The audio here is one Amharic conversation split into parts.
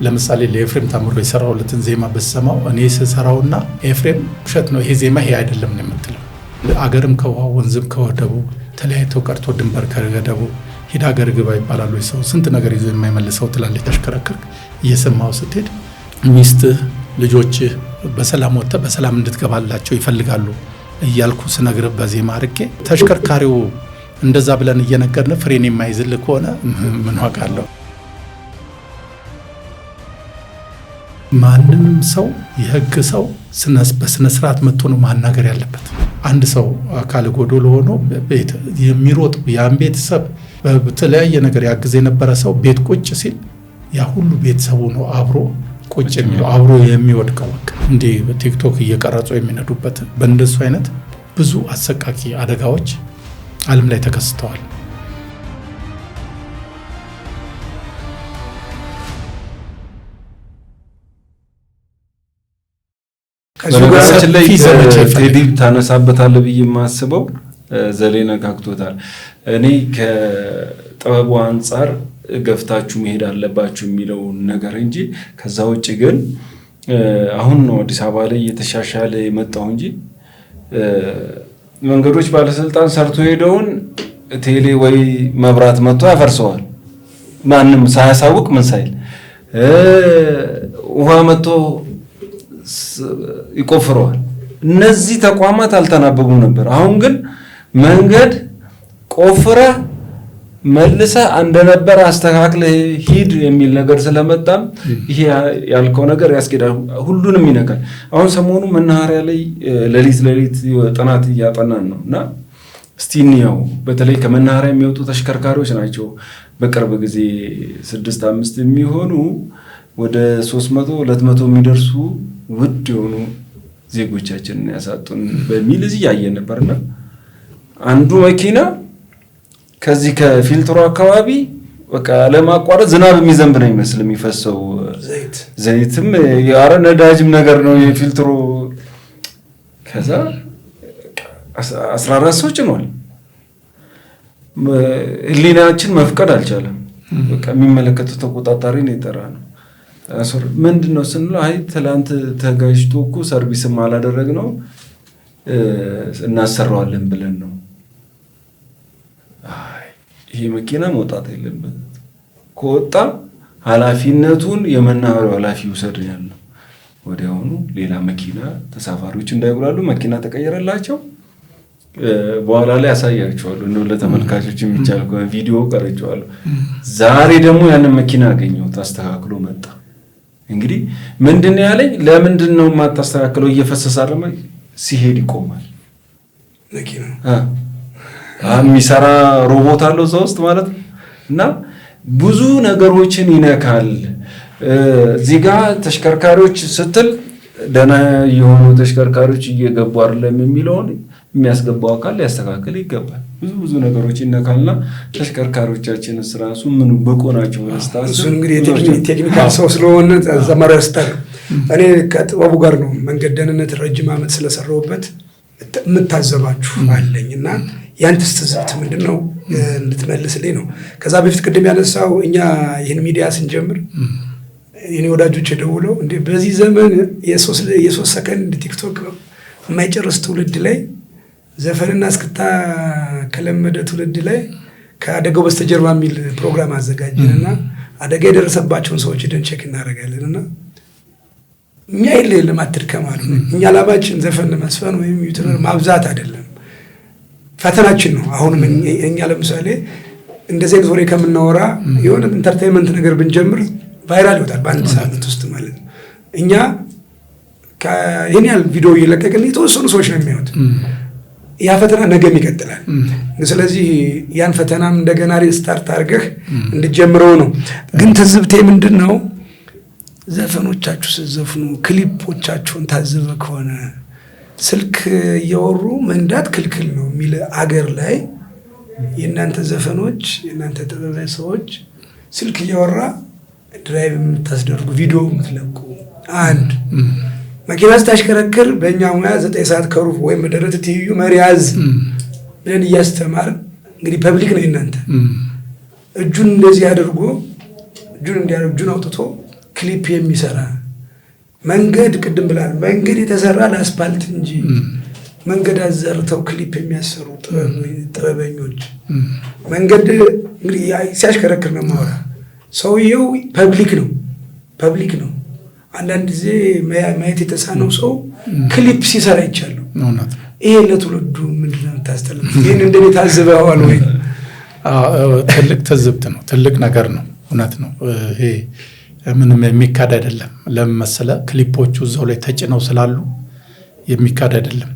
ለምሳሌ ለኤፍሬም ታምሮ የሰራውለትን ዜማ በሰማው እኔ ስሰራውና ኤፍሬም ውሸት ነው ይሄ ዜማ ይሄ አይደለም ነው የምትለው። አገርም ከውሃ ወንዝም ከወደቡ ተለያይቶ ቀርቶ ድንበር ከገደቡ ሂድ አገር ግባ ይባላል ወይ ሰው ስንት ነገር ይዞ የማይመልሰው ትላለች። ተሽከረከርክ እየሰማው ስትሄድ ሚስትህ ልጆችህ በሰላም ወጥተህ በሰላም እንድትገባላቸው ይፈልጋሉ እያልኩ ስነግርህ በዜማ አድርጌ ተሽከርካሪው እንደዛ ብለን እየነገርን ፍሬን የማይዝልህ ከሆነ ምን ዋጋ አለው? ማንም ሰው የህግ ሰው በስነ ስርዓት መጥቶ ነው ማናገር ያለበት። አንድ ሰው አካል ጎዶሎ ሆኖ ቤት የሚሮጥ ያን ቤተሰብ በተለያየ ነገር ያግዝ የነበረ ሰው ቤት ቁጭ ሲል ያ ሁሉ ቤተሰቡ ነው አብሮ ቁጭ የሚለው አብሮ የሚወድቀው። እንዴ በቲክቶክ እየቀረጹ የሚነዱበት በእንደሱ አይነት ብዙ አሰቃቂ አደጋዎች ዓለም ላይ ተከስተዋል። ከዚህ ላይ ቴዲ ታነሳበታለህ ብዬ የማስበው ዘሌነ ካክቶታል። እኔ ከጥበቡ አንፃር ገፍታችሁ መሄድ አለባችሁ የሚለው ነገር እንጂ ከዛ ውጪ ግን አሁን ነው አዲስ አበባ ላይ እየተሻሻለ የመጣው እንጂ መንገዶች ባለስልጣን ሰርቶ ሄደውን ቴሌ ወይ መብራት መጥቶ ያፈርሰዋል። ማንም ሳያሳውቅ ምን ሳይል ውሃ መጥቶ ይቆፍረዋል። እነዚህ ተቋማት አልተናበቡም ነበር። አሁን ግን መንገድ ቆፍረ መልሰ እንደነበር አስተካክለ ሂድ የሚል ነገር ስለመጣም ይሄ ያልከው ነገር ያስኬዳል፣ ሁሉንም ይነካል። አሁን ሰሞኑ መናኸሪያ ላይ ሌሊት ጥናት እያጠናን ነውና እስቲ እንየው። በተለይ ከመናኸሪያ የሚወጡ ተሽከርካሪዎች ናቸው በቅርብ ጊዜ 6-5 የሚሆኑ ወደ 300-200 የሚደርሱ ውድ የሆኑ ዜጎቻችንን ያሳጡን በሚል እዚህ ያየን ነበርና አንዱ መኪና ከዚህ ከፊልትሩ አካባቢ በቃ ለማቋረጥ ዝናብ የሚዘንብ ነው ይመስል የሚፈሰው ዘይትም ያረ ነዳጅም ነገር ነው የፊልትሩ። ከዛ 14 ሰው ጭኗል። ህሊናችን መፍቀድ አልቻለም። በቃ የሚመለከተው ተቆጣጣሪ ነው የጠራ ነው። ምንድነው ስንል አይ ትላንት ተጋጅቶ እኮ ሰርቪስም አላደረግነው እናሰራዋለን ብለን ነው። ይሄ መኪና መውጣት የለበት፣ ከወጣ ኃላፊነቱን የመናኸሪያው ኃላፊ ውሰድ ያለው። ወዲያውኑ ሌላ መኪና ተሳፋሪዎች እንዳይጉላሉ መኪና ተቀየረላቸው። በኋላ ላይ ያሳያቸዋለሁ እንደው ለተመልካቾች የሚቻል ቪዲዮ ቀርጬዋለሁ። ዛሬ ደግሞ ያንን መኪና አገኘሁት አስተካክሎ መጣ። እንግዲህ ምንድነው ያለኝ፣ ለምንድነው የማታስተካክለው? እየፈሰሰ አይደል? ሲሄድ ይቆማል መኪና የሚሰራ ሮቦት አለው እዛ ውስጥ ማለት ነው። እና ብዙ ነገሮችን ይነካል። እዚህ ጋር ተሽከርካሪዎች ስትል ደህና የሆኑ ተሽከርካሪዎች እየገቡ አይደለም የሚለውን የሚያስገባው አካል ሊያስተካክል ይገባል። ብዙ ነገሮች ይነካልና ተሽከርካሪዎቻችን ራሱ ምን ብቁ ናቸው ወስታስ እሱ እንግዲህ ቴክኒካል ሰው ስለሆነ ዘመረ ስታር እኔ ከጥበቡ ጋር ነው መንገድ ደህንነት ረጅም ዓመት ስለሰራሁበት የምታዘባችሁ አለኝና ያንተስ ትዝብት ምንድነው እንድትመልስልኝ ነው። ከዛ በፊት ቅድም ያነሳው እኛ ይሄን ሚዲያ ስንጀምር የኔ ወዳጆች ደውለው እንዴ በዚህ ዘመን የ3 ሰከንድ ቲክቶክ የማይጨርስ ትውልድ ላይ ዘፈንና እስክታ ከለመደ ትውልድ ላይ ከአደጋው በስተጀርባ የሚል ፕሮግራም አዘጋጀንና አደጋ የደረሰባቸውን ሰዎች ደን ቼክ እናደርጋለንና እኛ የለም አትድከማሉ። እኛ ላባችን ዘፈን መስፈን ወይም ዩቲዩበር ማብዛት አይደለም ፈተናችን ነው። አሁን እኛ ለምሳሌ እንደዚህ አይነት ወሬ ከምናወራ የሆነ ኢንተርቴይንመንት ነገር ብንጀምር ቫይራል ይወጣል በአንድ ሳምንት ውስጥ ማለት ነው። እኛ ከየኔ ያህል ቪዲዮ እየለቀቅን የተወሰኑ ሰዎች ነው የሚያዩት። ያ ፈተና ነገም ይቀጥላል። ስለዚህ ያን ፈተናም እንደገና ሪስታርት አድርገህ እንድጀምረው ነው። ግን ትዝብቴ ምንድነው ዘፈኖቻችሁ ስትዘፍኑ ክሊፖቻችሁን ታዝበ ከሆነ ስልክ እያወሩ መንዳት ክልክል ነው የሚል አገር ላይ የእናንተ ዘፈኖች የእናንተ ጥበብ ሰዎች ስልክ እያወራ ድራይቭ የምታስደርጉ ቪዲዮ የምትለቁ አንድ መኪና ስታሽከረክር በእኛ ሙያ 9 ሰዓት ከሩብ ወይም በደረት ትይዩ መሪያዝ ብለን እያስተማር እንግዲህ ፐብሊክ ነው እናንተ እጁን እንደዚህ አድርጎ እጁን አውጥቶ ክሊፕ የሚሰራ መንገድ ቅድም ብላል መንገድ የተሰራ ለአስፓልት እንጂ መንገድ አዘርተው ክሊፕ የሚያሰሩ ጥበበኞች መንገድ እንግዲህ ሲያሽከረክር ነው ማውራ ሰውየው ፐብሊክ ነው። አንዳንድ ጊዜ ማየት የተሳነው ሰው ክሊፕ ሲሰራ ይቻላል። ይሄ ለትውልዱ ምንድን ነው የምታስተላልፈው? ይህን እንደኔ ታዝበዋል ወይ? ትልቅ ትዝብት ነው። ትልቅ ነገር ነው። እውነት ነው። ይሄ ምንም የሚካድ አይደለም። ለምን መሰለህ? ክሊፖቹ እዛው ላይ ተጭነው ስላሉ የሚካድ አይደለም።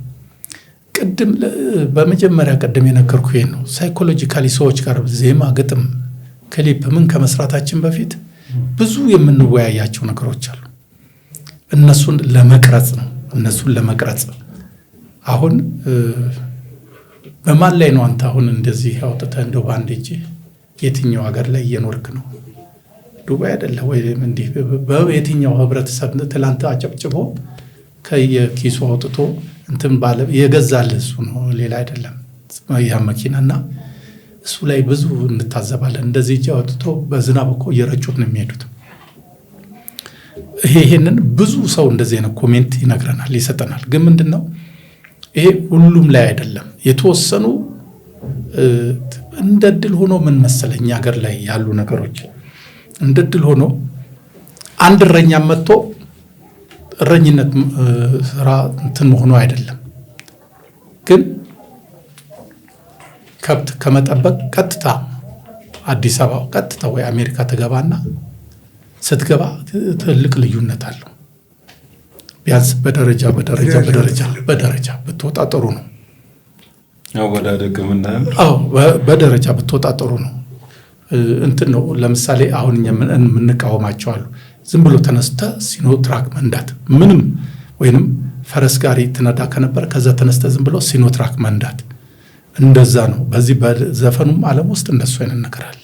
በመጀመሪያ ቅድም የነገርኩ ይሄን ነው። ሳይኮሎጂካሊ ሰዎች ጋር ዜማ፣ ግጥም፣ ክሊፕ ምን ከመስራታችን በፊት ብዙ የምንወያያቸው ነገሮች አሉ። እነሱን ለመቅረጽ ነው። አሁን በማን ላይ ነው አንተ አሁን እንደዚህ አውጥተህ እንደው በአንድ እጅ የትኛው ሀገር ላይ እየኖርክ ነው? ዱባይ አይደለ ወይ? እንዲህ በየትኛው ህብረተሰብ ትላንት አጨብጭቦ ከየኪሱ አውጥቶ እንትን ባለ የገዛልህ እሱ ነው፣ ሌላ አይደለም። ያ መኪናና እሱ ላይ ብዙ እንታዘባለን። እንደዚህ እጅ አውጥቶ በዝናብ እኮ እየረጩት ነው የሚሄዱት። ይሄንን ብዙ ሰው እንደዚህ አይነት ኮሜንት ይነግረናል፣ ይሰጠናል። ግን ምንድነው ይሄ ሁሉም ላይ አይደለም። የተወሰኑ እንደ ድል ሆኖ ምን መሰለኝ ሀገር ላይ ያሉ ነገሮች እንደ ድል ሆኖ አንድ እረኛ መጥቶ እረኝነት ስራ እንትን መሆኑ አይደለም። ግን ከብት ከመጠበቅ ቀጥታ አዲስ አበባ ቀጥታ ወይ አሜሪካ ተገባና ስትገባ ትልቅ ልዩነት አለው። ቢያንስ በደረጃ ብትወጣ ጥሩ ነው። በደረጃ ብትወጣ ጥሩ ነው። እንትን ነው። ለምሳሌ አሁን የምንቃወማቸው አሉ። ዝም ብሎ ተነስተ ሲኖትራክ መንዳት ምንም ወይንም ፈረስ ጋሪ ትነዳ ከነበር ከዛ ተነስተ ዝም ብሎ ሲኖትራክ መንዳት እንደዛ ነው። በዚህ በዘፈኑም ዓለም ውስጥ እንደሱ አይነት ነገር አለ።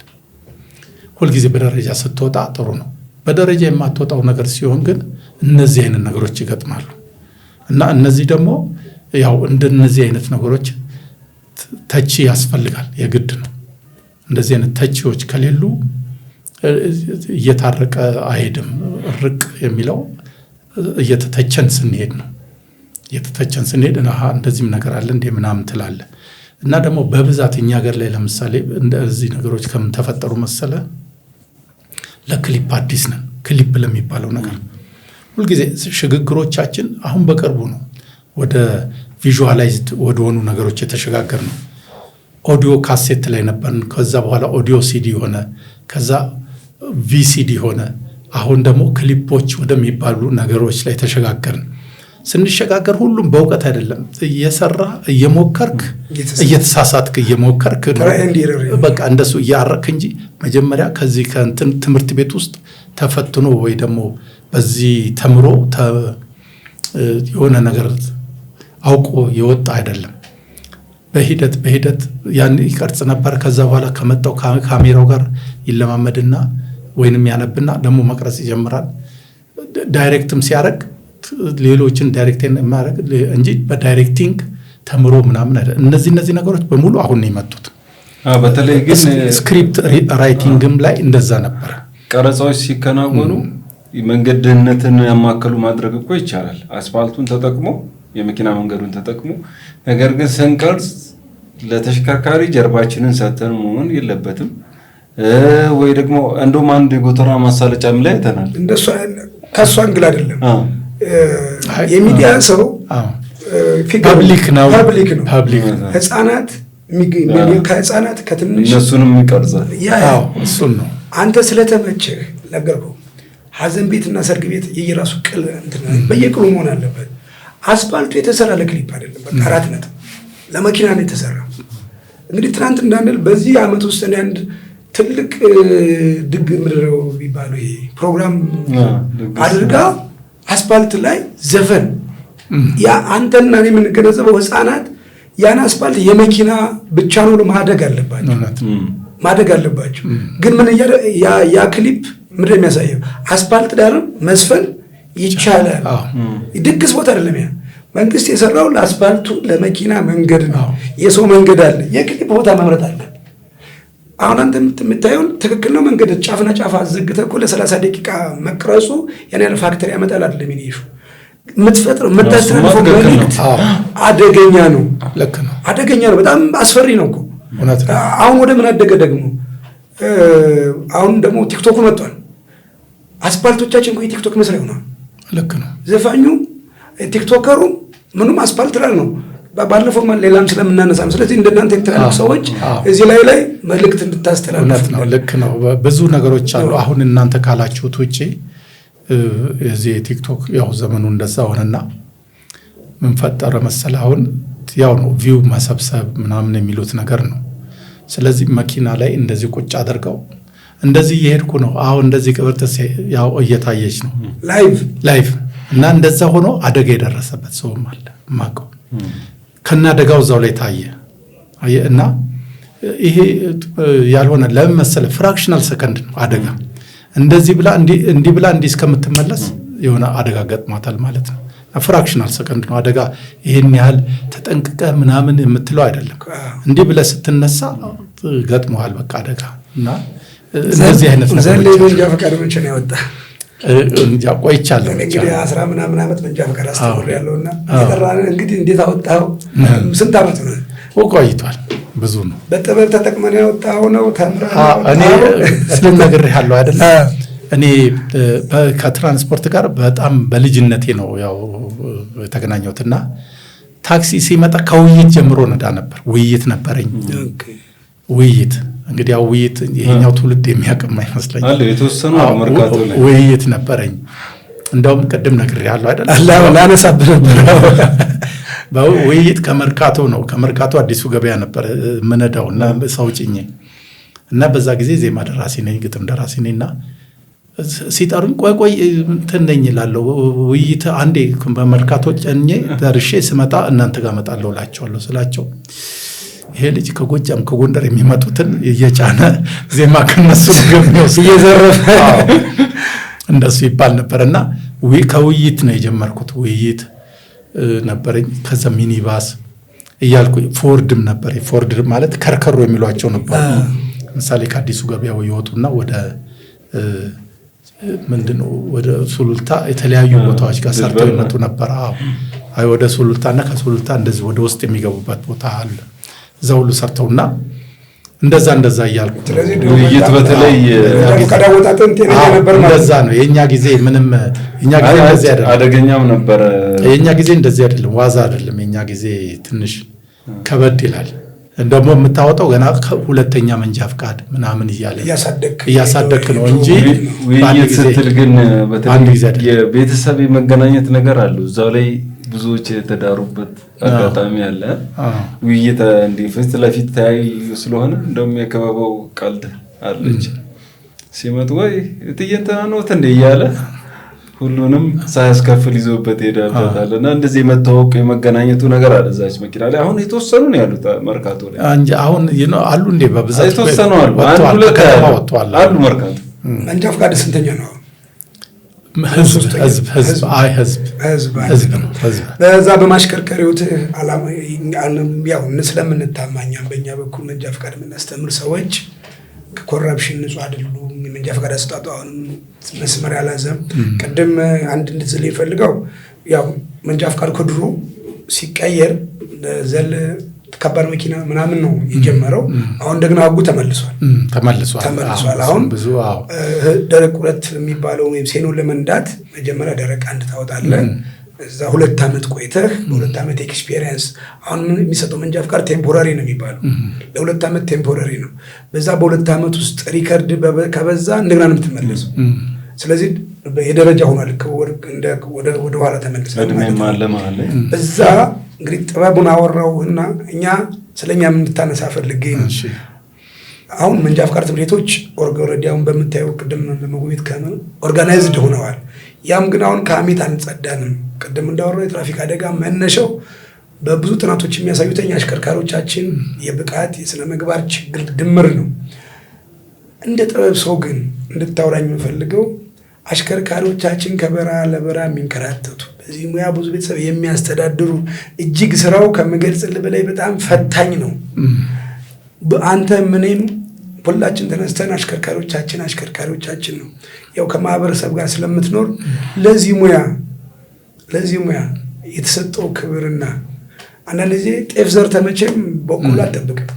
ሁልጊዜ በደረጃ ስትወጣ ጥሩ ነው። በደረጃ የማትወጣው ነገር ሲሆን ግን እነዚህ አይነት ነገሮች ይገጥማሉ። እና እነዚህ ደግሞ ያው እንደነዚህ አይነት ነገሮች ተቺ ያስፈልጋል፣ የግድ ነው። እንደዚህ አይነት ተቺዎች ከሌሉ እየታረቀ አይሄድም። ርቅ የሚለው እየተተቸን ስንሄድ ነው። እየተተቸን ስንሄድ እንደዚህም ነገር አለ እንደ ምናምን ትላለህ። እና ደግሞ በብዛት እኛ ሀገር ላይ ለምሳሌ እንደዚህ ነገሮች ከምን ተፈጠሩ መሰለ? ለክሊፕ አዲስ ነን። ክሊፕ ለሚባለው ነገር ሁልጊዜ ሽግግሮቻችን አሁን በቅርቡ ነው ወደ ቪዥዋላይዝድ ወደ ሆኑ ነገሮች የተሸጋገር ነው። ኦዲዮ ካሴት ላይ ነበርን። ከዛ በኋላ ኦዲዮ ሲዲ ሆነ፣ ከዛ ቪሲዲ ሆነ። አሁን ደግሞ ክሊፖች ወደሚባሉ ነገሮች ላይ ተሸጋገርን። ስንሸጋገር ሁሉም በእውቀት አይደለም እየሰራ እየሞከርክ እየተሳሳትክ እየሞከርክ በቃ እንደሱ እያረክ እንጂ መጀመሪያ ከዚህ ከእንትን ትምህርት ቤት ውስጥ ተፈትኖ ወይ ደግሞ በዚህ ተምሮ የሆነ ነገር አውቆ የወጣ አይደለም። በሂደት ያን ይቀርጽ ነበር። ከዛ በኋላ ከመጣው ካሜራው ጋር ይለማመድና ወይንም ያነብና ደግሞ መቅረጽ ይጀምራል። ዳይሬክትም ሲያደርግ ሌሎችን ዳይሬክቲንግ ማድረግ እንጂ በዳይሬክቲንግ ተምሮ ምናምን አይደል። እነዚህ ነገሮች በሙሉ አሁን ነው የመጡት። በተለይ ግን ስክሪፕት ራይቲንግም ላይ እንደዛ ነበር። ቀረጻዎች ሲከናወኑ መንገድ ደህንነትን ያማከሉ ማድረግ እኮ ይቻላል። አስፋልቱን ተጠቅሞ የመኪና መንገዱን ተጠቅሞ፣ ነገር ግን ስንቀርጽ ለተሽከርካሪ ጀርባችንን ሰተን መሆን የለበትም። ወይ ደግሞ እንደውም አንድ የጎተራ ማሳለጫም ላይ አይተናል። እንደሱ ከሷ እንግል አይደለም የሚዲያ ሰው ፐብሊክ ነው። ህፃናት ከህፃናት ከትንሽ እነሱንም ይቀርጻል። እሱን ነው አንተ ስለተመቸህ ነገርኩህ። ሀዘን ቤትና ሰርግ ቤት የየራሱ ቅል በየቅሉ መሆን አለበት። አስፋልቱ የተሰራ ለክሊፕ አይደለም። በቃ 4 ነጥብ ለመኪና ነው የተሰራ። እንግዲህ ትናንት እንዳንል በዚህ አመት ውስጥ አንድ ትልቅ ድግ ምድረው ቢባሉ ይሄ ፕሮግራም አድርጋ አስፋልት ላይ ዘፈን ያ አንተና እኔ የምንገነዘበው ህፃናት ያን አስፋልት የመኪና ብቻ ነው ማደግ አለባቸው። ግን ምን ያ ክሊፕ ምንድን የሚያሳየው አስፋልት ዳር መስፈን ይቻላል። ድግስ ቦታ አይደለም። ያ መንግስት የሰራው ለአስፋልቱ ለመኪና መንገድ ነው። የሰው መንገድ አለ፣ የክሊፕ ቦታ መምረጥ አለ። አሁን አንተ የምታየውን ትክክል ነው። መንገድ ጫፍና ጫፍ አዘግተህ እኮ ለ30 ደቂቃ መቅረጹ ያን ያለ ፋክተር ያመጣል አይደለም። ይሄ የምትፈጥረው የምታስተላልፈው መልዕክት አደገኛ ነው። ልክ ነው፣ አደገኛ ነው። በጣም አስፈሪ ነው እኮ። አሁን ወደ ምን አደገ ደግሞ? አሁን ደግሞ ቲክቶክ መጥቷል። አስፓልቶቻችን እኮ የቲክቶክ መስሪያ ሆኗል። ልክ ነው። ዘፋኙ ቲክቶከሩ ምንም አስፓልት ላይ ነው። ባለፈው ሌላም ስለምናነሳ ነው። ስለዚህ እንደናንተ የተለያዩ ሰዎች እዚህ ላይ መልእክት እንድታስተላልፉ ነው። ልክ ነው። ብዙ ነገሮች አሉ። አሁን እናንተ ካላችሁት ውጪ እዚህ ቲክቶክ ያው ዘመኑ እንደዛ ሆነና ምን ፈጠረ መሰለህ? አሁን ያው ነው ቪው መሰብሰብ ምናምን የሚሉት ነገር ነው። ስለዚህ መኪና ላይ እንደዚህ ቁጭ አድርገው እንደዚህ እየሄድኩ ነው አሁን እንደዚህ ቅብርጥስ ያው እየታየች ነው ላይቭ እና እንደዛ ሆኖ አደጋ የደረሰበት ሰውም አለ ማቀው ከና አደጋው እዛው ላይ ታየ እና ይሄ ያልሆነ ለምን መሰለህ? ፍራክሽናል ሰከንድ ነው አደጋ። እንደዚህ ብላ እንዲህ እስከምትመለስ የሆነ አደጋ ገጥሟታል ማለት ነው። ፍራክሽናል ሰከንድ ነው አደጋ። ይሄን ያህል ተጠንቅቀ ምናምን የምትለው አይደለም። እንዲህ ብለህ ስትነሳ ገጥሟል በቃ አደጋ። እና እንደዚህ አይነት ነገር መንጃ ፈቃድ መቼ ነው ያወጣ? እንጃ ቆይቻለሁ። እንግዲህ 10 ምናምን ዓመት መንጃ ፈቃድ አስተምሬያለሁና እንግዲህ እንዴት አወጣው? ስንት ዓመት ነው? ቆይቷል። ብዙ ነው። በጥበብ ተጠቅመን ያወጣው ነው ተምረህ? እኔ ስለነግሬሃለሁ አይደል? እኔ ከትራንስፖርት ጋር በጣም በልጅነቴ ነው ያው የተገናኘሁትና ታክሲ ሲመጣ ከውይይት ጀምሮ ነዳ ነበር። ውይይት ነበረኝ። ውይይት እንግዲህ ያው ውይይት ይሄኛው ትውልድ የሚያቀም አይመስለኝም አለ የተወሰኑ መርካቶ ላይ ውይይት ነበረኝ። እንደውም ቅድም ነግሬሃለሁ አይደል? ላነሳብህ ነበር። በውይይት ከመርካቶ ነው ከመርካቶ አዲሱ ገበያ ነበር ምነዳውና ሰው ጭኜ እና በዛ ጊዜ ዜማ ደራሲ ነኝ፣ ግጥም ደራሲ ነኝና ሲጠሩኝ ቆይ እንትን ነኝ እላለሁ። ውይይት አንዴ በመርካቶ ጭኜ ደርሼ ስመጣ እናንተ ጋር እመጣለሁ እላቸዋለሁ ስላቸው ይሄ ልጅ ከጎጃም ከጎንደር የሚመጡትን እየጫነ ዜማ ከነሱ ገምነውስ እየዘረፈ እንደሱ ይባል ነበርና ከውይይት ነው የጀመርኩት። ውይይት ነበረኝ። ከዛ ሚኒባስ እያልኩ ፎርድም ነበር። ፎርድ ማለት ከርከሮ የሚሏቸው ነበር። ምሳሌ ከአዲሱ ገበያው ይወጡና ወደ ምንድነው ወደ ሱሉልታ የተለያዩ ቦታዎች ጋር ሰርተው ይመጡ ነበር። አይ ወደ ሱሉልታና ከሱሉልታ እንደዚህ ወደ ውስጥ የሚገቡበት ቦታ አለ። እዛ ሁሉ ሰርተውና እንደዛ እያልኩ ውይይት በተለይ ከዳወጣተን ጤና ነበር ማለት እንደዛ ነው። የኛ ጊዜ ምንም የኛ ጊዜ እንደዚህ አይደለም። አደገኛም ነበር። የኛ ጊዜ እንደዚህ አይደለም፣ ዋዛ አይደለም። የኛ ጊዜ ትንሽ ከበድ ይላል። እንደሞ የምታወጣው ገና ሁለተኛ መንጃ ፍቃድ ምናምን እያሳደክ ነው እንጂ ውይይት ስትል ግን በተለይ የቤተሰብ መገናኘት ነገር አሉ። እዛው ላይ ብዙዎች የተዳሩበት አጋጣሚ አለ። ውይይት እንዲህ ፊት ለፊት ተያይ ስለሆነ እንደውም የከበበው ቀልድ አለች። ሲመጡ ወይ እትየንተና ነው እንደ እያለ ሁሉንም ሳያስከፍል ይዞበት ሄዳበታል። እና እንደዚህ የመታወቅ የመገናኘቱ ነገር አለ እዛች መኪና ላይ። አሁን የተወሰኑ ነው ያሉት መርካቶ ላይ እንጂ አሁን አሉ እንደ በብዛት የተወሰኑ አሉ። አንዱ ለከተማ አሉ መርካቶ። መንጃ ፈቃድ ስንተኛ ነው? ህዝብ ነው። በዛ በማሽከርከሪውት አላማ ያው ስለምንታማኛም በእኛ በኩል መንጃ ፈቃድ የምናስተምር ሰዎች ከኮረፕሽን ንጹህ አይደሉም። መንጃ ፈቃድ አሰጣጡ አሁንም መስመር ያላዘም። ቅድም አንድ እንድትዝል ይፈልገው ያው መንጃ ፈቃድ ከድሮ ሲቀየር ዘል ከባድ መኪና ምናምን ነው የጀመረው። አሁን ደግሞ ህጉ ተመልሷል። አሁን ብዙ ደረቅ ሁለት የሚባለው ወይም ሴኖ ለመንዳት መጀመሪያ ደረቅ አንድ ታወጣለህ። እዛ 2 ዓመት ቆይተህ በ2 ዓመት ኤክስፒሪየንስ አሁን የሚሰጠው መንጃ ፈቃድ ቴምፖራሪ ነው የሚባለው። ለ2 ዓመት ቴምፖራሪ ነው። በዛ በ2 ዓመት ውስጥ ሪከርድ ከበዛ እንደገና ነው የምትመለሰው። ስለዚህ የደረጃ ሆኗል። ወደ ኋላ ተመልሰን ማለት ነው። እዛ እንግዲህ ጥበቡን አወራውና እኛ ስለኛ ምን እንድታነሳ ፈልጌ ነው። አሁን መንጃ ፈቃድ ትምህርት ቤቶች ኦርጋናይዝድ በምታየው ቅድም በመጎብኘት ኦርጋናይዝድ ሆነዋል። ያም ግን አሁን ከአሜት አንጸዳንም። ቅድም እንዳወራው የትራፊክ አደጋ መነሻው በብዙ ጥናቶች የሚያሳዩት አሽከርካሪዎቻችን የብቃት የስነ ምግባር ችግር ድምር ነው። እንደ ጥበብ ሰው ግን እንድታወራኝ የምፈልገው አሽከርካሪዎቻችን ከበረሃ ለበረሃ የሚንከራተቱ በዚህ ሙያ ብዙ ቤተሰብ የሚያስተዳድሩ እጅግ ስራው ከመገልጽልህ በላይ በጣም ፈታኝ ነው። አንተ ምንም ሁላችን ተነስተን አሽከርካሪዎቻችን ነው። ያው ከማህበረሰብ ጋር ስለምትኖር ለዚህ ሙያ የተሰጠው ክብርና አንዳንድ ጊዜ ጤፍ ዘርተህ መቼም በቆሎ አትጠብቅም።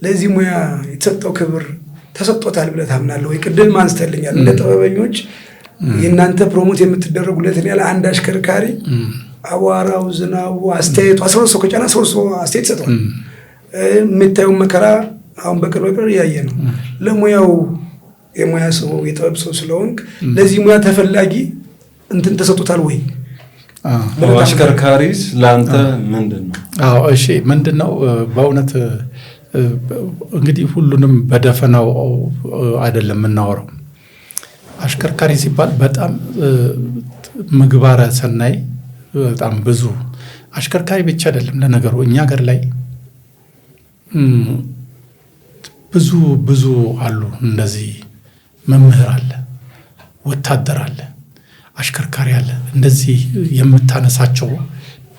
ለዚህ ሙያ የተሰጠው ክብር ተሰጥቶታል ብለህ ታምናለህ ወይ? ቅድም አንስተልኛል እንደ ጥበበኞች የእናንተ ፕሮሞት የምትደረጉለትን ያለ አንድ አሽከርካሪ አቧራው፣ ዝናቡ፣ አስተያየቱ 12 ሰው ከጫና 12 ሰው አስተያየት ሰጥቷል። የምታየውን መከራ አሁን በቅርብ እያየ ነው። ለሙያው የሙያ ሰው የጥበብ ሰው ስለሆንክ ለዚህ ሙያ ተፈላጊ እንትን ተሰጥቶታል ወይ? አሽከርካሪስ ለአንተ ምንድን ነው? እሺ ምንድን ነው በእውነት እንግዲህ ሁሉንም በደፈናው አይደለም የምናወራው። አሽከርካሪ ሲባል በጣም ምግባረ ሰናይ በጣም ብዙ አሽከርካሪ ብቻ አይደለም። ለነገሩ እኛ ሀገር ላይ ብዙ አሉ። እንደዚህ መምህር አለ፣ ወታደር አለ፣ አሽከርካሪ አለ። እንደዚህ የምታነሳቸው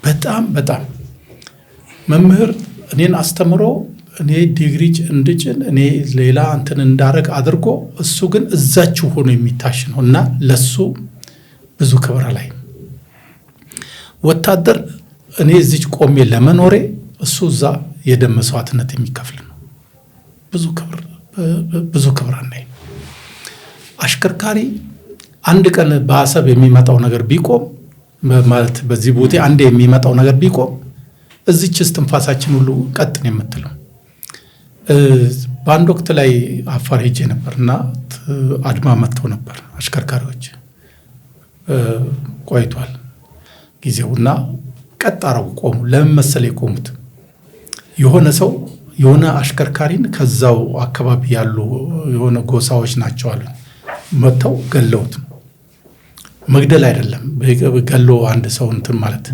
በጣም መምህር እኔን አስተምሮ እኔ ዲግሪ እንድጭን እኔ ሌላ እንትን እንዳረግ አድርጎ እሱ ግን እዛችሁ ሆኖ የሚታሽ ነው እና ለሱ ብዙ ክብር ላይ ወታደር እኔ እዚች ቆሜ ለመኖሬ እሱ እዛ የደም መስዋዕትነት የሚከፍል ነው። ብዙ ክብር አናይ። አሽከርካሪ አንድ ቀን በአሰብ የሚመጣው ነገር ቢቆም ማለት በዚህ ቦቴ አንድ የሚመጣው ነገር ቢቆም እዚች እስትንፋሳችን ሁሉ ቀጥን የምትለው። በአንድ ወቅት ላይ አፋር ሄጄ ነበርና አድማ መጥተው ነበር አሽከርካሪዎች። ቆይቷል ጊዜውና ቀጥ አረጉ፣ ቆሙ። ለምን መሰለኝ የቆሙት? የሆነ ሰው የሆነ አሽከርካሪን ከዛው አካባቢ ያሉ የሆነ ጎሳዎች ናቸው አሉ መጥተው ገለውት። መግደል አይደለም ገሎ አንድ ሰው እንትን ማለት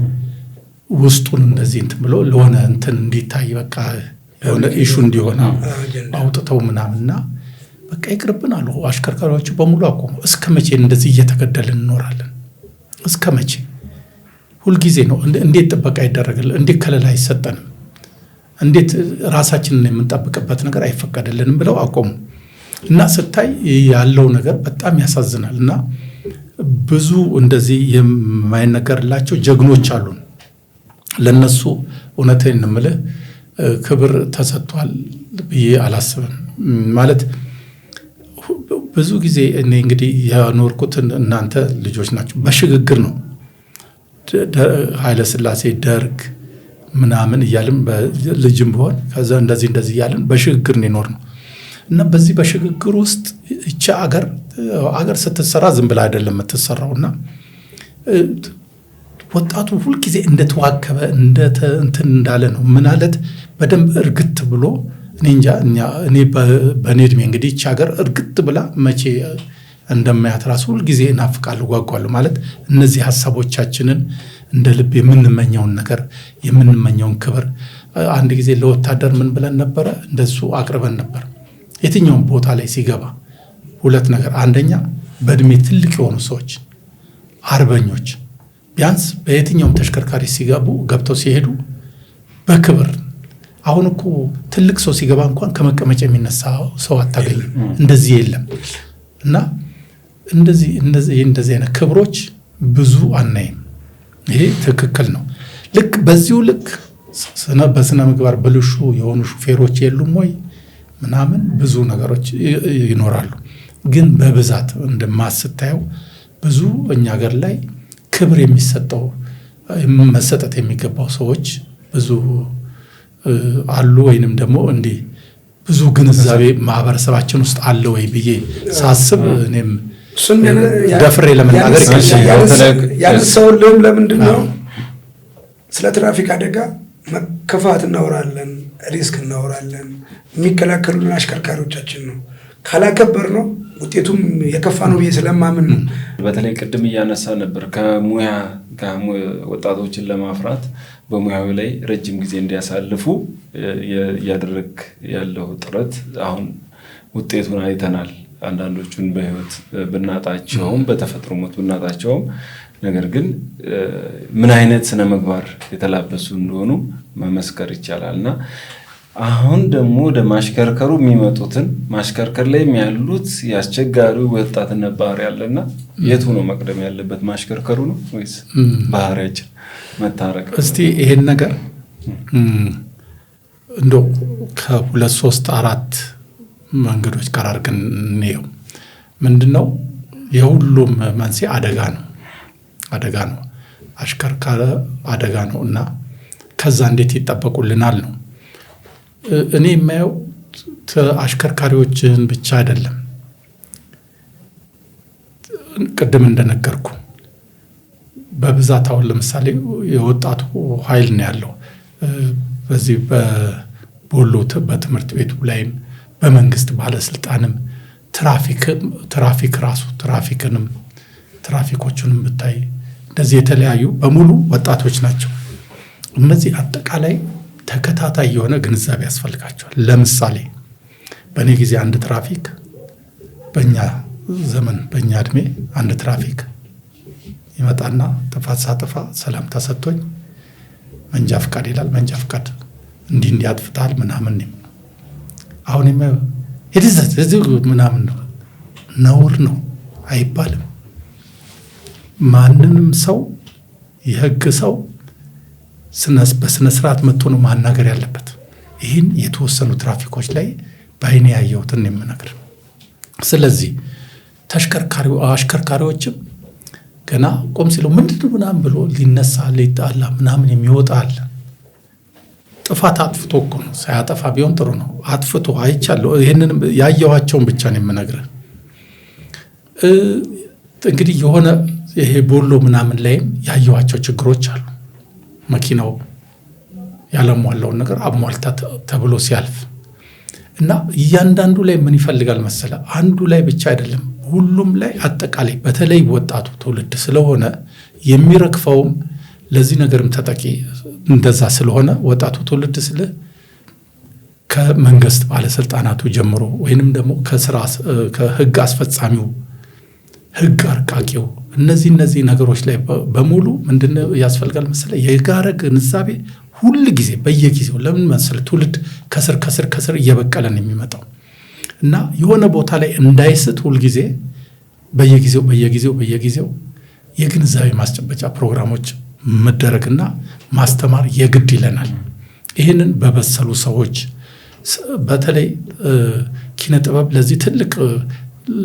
ውስጡን እንደዚህ እንትን ብሎ ለሆነ እንትን እንዲታይ በቃ የሆነ ኢሹ እንዲሆን አውጥተው ምናምንና በቃ ይቅርብን አሉ። አሽከርካሪዎቹ በሙሉ አቆሙ። እስከ መቼ እንደዚህ እየተገደልን እንኖራለን? እስከ መቼ? ሁልጊዜ ነው። እንዴት ጥበቃ ይደረግልን? እንዴት ከለላ አይሰጠንም? እንዴት ራሳችንን የምንጠብቅበት ነገር አይፈቀድልንም ብለው አቆሙ። እና ስታይ ያለው ነገር በጣም ያሳዝናል። እና ብዙ እንደዚህ የማይነገርላቸው ጀግኖች አሉን። ለነሱ እውነቴን እንምልህ ክብር ተሰጥቷል ብዬ አላስብም። ማለት ብዙ ጊዜ እኔ እንግዲህ የኖርኩትን እናንተ ልጆች ናቸው። በሽግግር ነው ኃይለ ሥላሴ ደርግ ምናምን እያልን ልጅም ቢሆን ከዛ እንደዚህ እያልን በሽግግር ነው የኖርነው። እና በዚህ በሽግግር ውስጥ እቺ አገር ስትሰራ ዝም ብላ አይደለም የምትሰራውና ወጣቱ ሁልጊዜ እንደተዋከበ እንትን እንዳለ ነው። ምን አለት በደንብ እርግጥ ብሎ እኔ በኔ እድሜ እንግዲህ እቺ ሀገር እርግጥ ብላ መቼ እንደማያት ራሱ ሁልጊዜ እናፍቃለሁ፣ ጓጓለሁ። ማለት እነዚህ ሀሳቦቻችንን እንደ ልብ የምንመኘውን ነገር የምንመኘውን ክብር አንድ ጊዜ ለወታደር ምን ብለን ነበረ? እንደሱ አቅርበን ነበር። የትኛውም ቦታ ላይ ሲገባ ሁለት ነገር፣ አንደኛ በእድሜ ትልቅ የሆኑ ሰዎች አርበኞች ቢያንስ በየትኛውም ተሽከርካሪ ገብተው ሲሄዱ በክብር። አሁን እኮ ትልቅ ሰው ሲገባ እንኳን ከመቀመጫ የሚነሳ ሰው አታገኝም። እንደዚህ የለም። እና እንደዚህ አይነት ክብሮች ብዙ አናይም። ይሄ ትክክል ነው። ልክ በዚሁ ልክ በስነ ምግባር ብልሹ የሆኑ ሹፌሮች የሉም ወይ ምናምን ብዙ ነገሮች ይኖራሉ። ግን በብዛት እንደማስታየው ብዙ እኛ ሀገር ላይ ክብር የሚሰጠው መሰጠት የሚገባው ሰዎች ብዙ አሉ። ወይንም ደግሞ እንዲህ ብዙ ግንዛቤ ማህበረሰባችን ውስጥ አለ ወይ ብዬ ሳስብ እኔም ደፍሬ ለመናገር ያነሳውልህም ለምንድን ነው? ስለ ትራፊክ አደጋ መከፋት እናወራለን፣ ሪስክ እናወራለን። የሚከላከሉልን አሽከርካሪዎቻችን ነው። ካላከበር ነው ውጤቱም የከፋ ነው ብዬ ስለማምን ነው። በተለይ ቅድም እያነሳ ነበር ከሙያ ወጣቶችን ለማፍራት በሙያው ላይ ረጅም ጊዜ እንዲያሳልፉ እያደረግ ያለው ጥረት አሁን ውጤቱን አይተናል። አንዳንዶቹን በህይወት ብናጣቸውም በተፈጥሮ ሞት ብናጣቸውም ነገር ግን ምን አይነት ስነ ምግባር የተላበሱ እንደሆኑ መመስከር ይቻላልና አሁን ደግሞ ወደ ማሽከርከሩ የሚመጡትን ማሽከርከር ላይ ያሉት ያስቸጋሪው ወጣትነት ባህሪ ያለና የቱ ነው መቅደም ያለበት? ማሽከርከሩ ነው ወይስ ባህሪያችን መታረቅ? እስቲ ይሄን ነገር እንደው ከሁለት ሶስት አራት መንገዶች ጋር አድርገን እንየው። ምንድነው የሁሉም መንስኤ አደጋ ነው። አሽከርካሪ አደጋ ነው እና ከዛ እንዴት ይጠበቁልናል ነው። እኔ የማየው አሽከርካሪዎችን ብቻ አይደለም። ቅድም እንደነገርኩ በብዛት አሁን ለምሳሌ የወጣቱ ኃይል ነው ያለው በዚህ በቦሎ በትምህርት ቤቱ ላይም በመንግስት ባለስልጣንም ትራፊኮቹንም ብታይ እንደዚህ የተለያዩ በሙሉ ወጣቶች ናቸው። እነዚህ አጠቃላይ ተከታታይ የሆነ ግንዛቤ ያስፈልጋቸዋል። ለምሳሌ በእኔ ጊዜ አንድ ትራፊክ በእኛ ዘመን በእኛ እድሜ አንድ ትራፊክ ይመጣና ጥፋት ሳጠፋ ሰላምታ ሰጥቶኝ መንጃ ፍቃድ ይላል። መንጃ ፍቃድ እንዲህ አጥፍታል ምናምን ነው። አሁን ምናምን ነው ነውር ነው አይባልም። ማንንም ሰው የህግ ሰው በስነ ስርዓት መጥቶ ነው ማናገር ያለበት። ይህን የተወሰኑ ትራፊኮች ላይ በአይኔ ያየሁትን የምነግር። ስለዚህ አሽከርካሪዎችም ገና ቆም ሲለው ምንድነው ምናምን ብሎ ሊነሳ ሊጣላ ምናምን የሚወጣ አለ። ጥፋት አጥፍቶ እኮ ነው። ሳያጠፋ ቢሆን ጥሩ ነው። አጥፍቶ አይቻለሁ። ይህንንም ያየኋቸውን ብቻ ነው የምነግርህ። እንግዲህ የሆነ ይሄ ቦሎ ምናምን ላይም ያየኋቸው ችግሮች አሉ። መኪናው ያለሟላውን ነገር አሟልታ ተብሎ ሲያልፍ እና እያንዳንዱ ላይ ምን ይፈልጋል መሰለ? አንዱ ላይ ብቻ አይደለም፣ ሁሉም ላይ አጠቃላይ በተለይ ወጣቱ ትውልድ ስለሆነ የሚረክፈውም ለዚህ ነገርም ተጠቂ እንደዛ ስለሆነ ወጣቱ ትውልድ ስለ ከመንግስት ባለስልጣናቱ ጀምሮ ወይንም ደግሞ ከህግ አስፈጻሚው ህግ አርቃቂው እነዚህ ነገሮች ላይ በሙሉ ምንድነው ያስፈልጋል መሰለ? የጋራ ግንዛቤ ሁሉ ጊዜ በየጊዜው ለምን መሰለ ትውልድ ከስር እየበቀለን የሚመጣው እና የሆነ ቦታ ላይ እንዳይስት ሁሉ ጊዜ በየጊዜው የግንዛቤ ማስጨበጫ ፕሮግራሞች መደረግና ማስተማር የግድ ይለናል። ይህንን በበሰሉ ሰዎች በተለይ ኪነ ጥበብ ለዚህ ትልቅ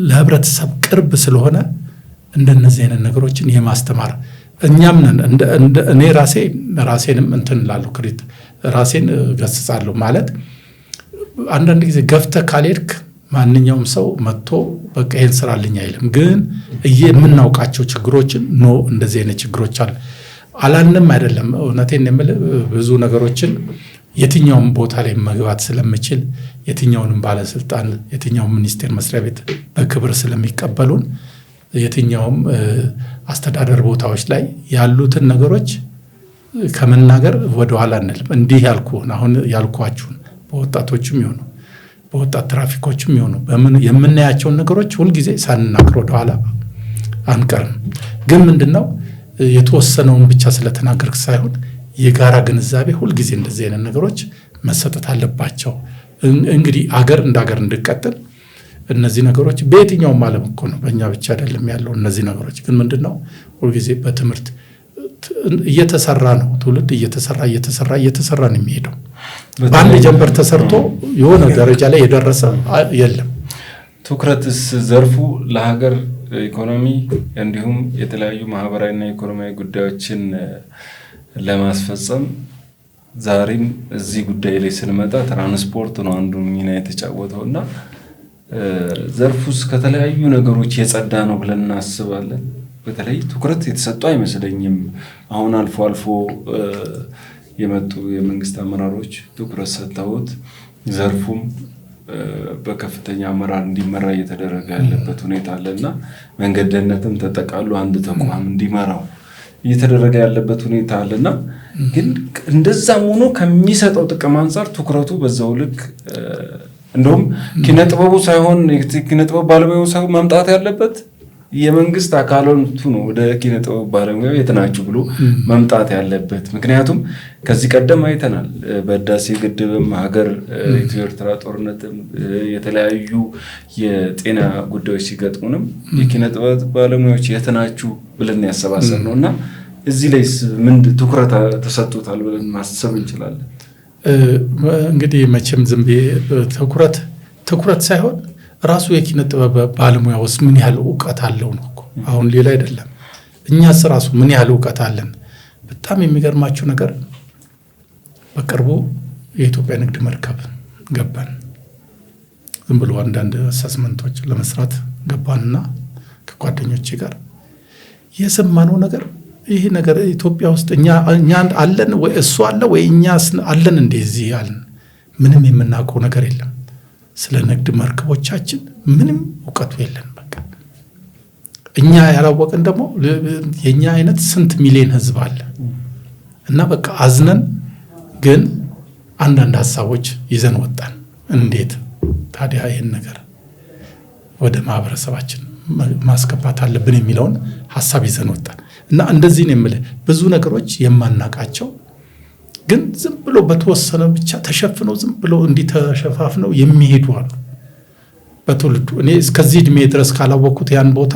ለህብረተሰብ ቅርብ ስለሆነ እንደነዚህ አይነት ነገሮችን የማስተማር እኛም ነን። እኔ ራሴንም እንትን እላለሁ ራሴን ገስጻለሁ። ማለት አንዳንድ ጊዜ ገፍተህ ካልሄድክ ማንኛውም ሰው መጥቶ በቃ ይሄን ስራልኝ አይልም። ግን የምናውቃቸው ችግሮችን እንደዚህ አይነት ችግሮች አላንም አይደለም። እውነቴን የምልህ ብዙ ነገሮችን የትኛውም ቦታ ላይ መግባት ስለምችል የትኛውንም ባለስልጣን የትኛውም ሚኒስቴር መስሪያ ቤት በክብር ስለሚቀበሉን የትኛውም አስተዳደር ቦታዎች ላይ ያሉትን ነገሮች ከመናገር ወደኋላ አንልም። እንዲህ አሁን ያልኳችሁን በወጣቶችም ይሆኑ በወጣት ትራፊኮችም ይሆኑ የምናያቸውን ነገሮች ሁልጊዜ ሳንናገር ወደኋላ አንቀርም። ግን ምንድነው የተወሰነውን ብቻ ስለተናገርክ ሳይሆን የጋራ ግንዛቤ ሁልጊዜ እንደዚህ አይነት ነገሮች መሰጠት አለባቸው። እንግዲህ አገር እንደ አገር እንድቀጥል እነዚህ ነገሮች በየትኛውም ዓለም እኮ ነው፣ በእኛ ብቻ አይደለም ያለው። እነዚህ ነገሮች ግን ምንድነው ሁልጊዜ በትምህርት እየተሰራ ነው። ትውልድ እየተሰራ ነው የሚሄደው። በአንድ ጀንበር ተሰርቶ የሆነ ደረጃ ላይ የደረሰ የለም። ትኩረትስ ዘርፉ ለሀገር ኢኮኖሚ እንዲሁም የተለያዩ ማህበራዊና ኢኮኖሚያዊ ጉዳዮችን ለማስፈጸም ዛሬም እዚህ ጉዳይ ላይ ስንመጣ ትራንስፖርት ነው አንዱ ሚና የተጫወተውና ዘርፉስ ከተለያዩ ነገሮች የጸዳ ነው ብለን እናስባለን። በተለይ ትኩረት የተሰጠው አይመስለኝም። አሁን አልፎ የመጡ የመንግስት አመራሮች ትኩረት ሰጥተውት ዘርፉም በከፍተኛ አመራር እንዲመራ እየተደረገ ያለበት ሁኔታ አለና መንገድ ደህንነትም ተጠቃሎ አንድ ተቋም እንዲመራው እየተደረገ ያለበት ሁኔታ አለና ግን እንደዛም ሆኖ ከሚሰጠው ጥቅም አንፃር ትኩረቱ በዛው ልክ እንደውም ኪነ ጥበቡ ሳይሆን ኪነ ጥበብ ባለሙያው ሳይሆን መምጣት ያለበት የመንግስት አካላቱ ነው ወደ ኪነ ጥበብ ባለሙያው የትናችሁ ብሎ መምጣት ያለበት። ምክንያቱም ከዚህ ቀደም አይተናል በህዳሴ ግድብም ሀገር ኢትዮ ኤርትራ ጦርነትም የተለያዩ የጤና ጉዳዮች ሲገጥሙንም የኪነ ጥበብ ባለሙያዎች የትናችሁ ብለን ያሰባሰብ ነው እና እዚህ ላይ ምን ትኩረት ተሰጥቶታል ብለን ማሰብ እንችላለን? እንግዲህ መቼም ዝም ብዬ ትኩረት ሳይሆን ራሱ የኪነ ጥበብ ባለሙያውስ ምን ያህል እውቀት አለው ነው እኮ አሁን ሌላ አይደለም። እኛስ ራሱ ምን ያህል እውቀት አለን? በጣም የሚገርማችሁ ነገር በቅርቡ የኢትዮጵያ ንግድ መርከብ ገባን። ዝም ብሎ አንዳንድ አሳስመንቶች ለመስራት ገባንና ከጓደኞቼ ጋር የሰማነው ነገር ይሄ ነገር ኢትዮጵያ ውስጥ እኛ አለን ወይ እሱ አለ ወይ እኛ አለን እንደዚህ አለን። ምንም የምናውቀው ነገር የለም። ስለ ንግድ መርከቦቻችን ምንም እውቀቱ የለን። በቃ እኛ ያላወቅን ደግሞ የኛ አይነት ስንት ሚሊዮን ህዝብ አለ እና በቃ አዝነን ግን አንዳንድ ሀሳቦች ይዘን ወጣን። እንዴት ታዲያ ይሄን ነገር ወደ ማህበረሰባችን ማስገባት አለብን የሚለውን ሀሳብ ይዘን ወጣን እና እንደዚህ ነው የምልህ ብዙ ነገሮች የማናቃቸው ግን ዝም ብሎ በተወሰነ ብቻ ተሸፍነው ዝም ብሎ እንዲተሸፋፍነው የሚሄዱ አሉ በትውልዱ። እኔ እስከዚህ እድሜ ድረስ ካላወቅኩት ያን ቦታ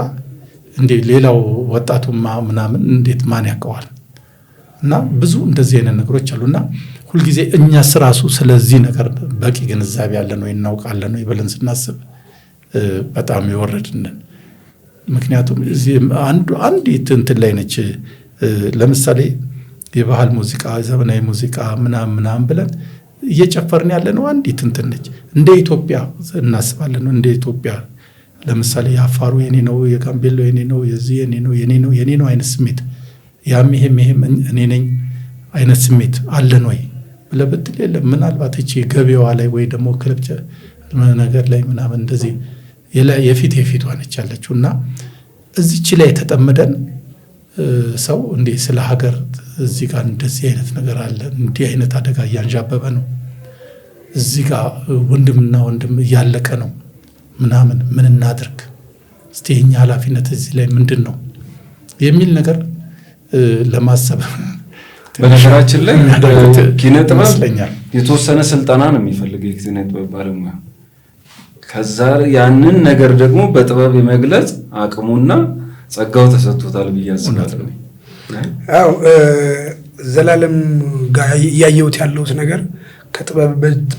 እንዴ ሌላው ወጣቱማ ምናምን እንዴት ማን ያውቀዋል? እና ብዙ እንደዚህ አይነት ነገሮች አሉና ሁልጊዜ እኛስ ራሱ ስለዚህ ነገር በቂ ግንዛቤ ያለን ወይ እናውቃለን ወይ ብለን ስናስብ በጣም ይወረድልን። ምክንያቱም እዚህ አንዲት እንትን ላይ ነች ለምሳሌ የባህል ሙዚቃ ዘመናዊ ሙዚቃ ምናምን ብለን እየጨፈርን ያለነው አንዲት እንትን ነች። እንደ ኢትዮጵያ እናስባለን እንደ ኢትዮጵያ ለምሳሌ የአፋሩ የኔ ነው፣ የጋምቤላ የኔ ነው፣ የዚህ የኔ ነው አይነት ስሜት ያም ይሄም እኔ ነኝ አይነት ስሜት አለን ወይ ብለህ ብትል የለም። ምናልባት እቺ ገበያዋ ላይ ወይ ደግሞ ክለብ ነገር ላይ ምናምን እንደዚህ የፊቷ ነች ያለችው እና እዚች ላይ ተጠምደን ሰው እንዴ ስለ ሀገር እዚህ ጋር እንደዚህ አይነት ነገር አለ፣ እንዲህ አይነት አደጋ እያንዣበበ ነው፣ እዚህ ጋር ወንድምና ወንድም እያለቀ ነው ምናምን ምን እናድርግ እስቲ የኛ ኃላፊነት እዚህ ላይ ምንድን ነው የሚል ነገር ለማሰብ በነገራችን ላይ ኪነ ጥበብ የተወሰነ ስልጠና ነው የሚፈልገው የኪነ ጥበብ ባለሙያ። ከዛ ያንን ነገር ደግሞ በጥበብ የመግለጽ አቅሙና ጸጋው ተሰጥቶታል ብዬ አስባለሁ። አዎ ዘላለም ጋር ያየሁት ያለው ነገር ከጥበብ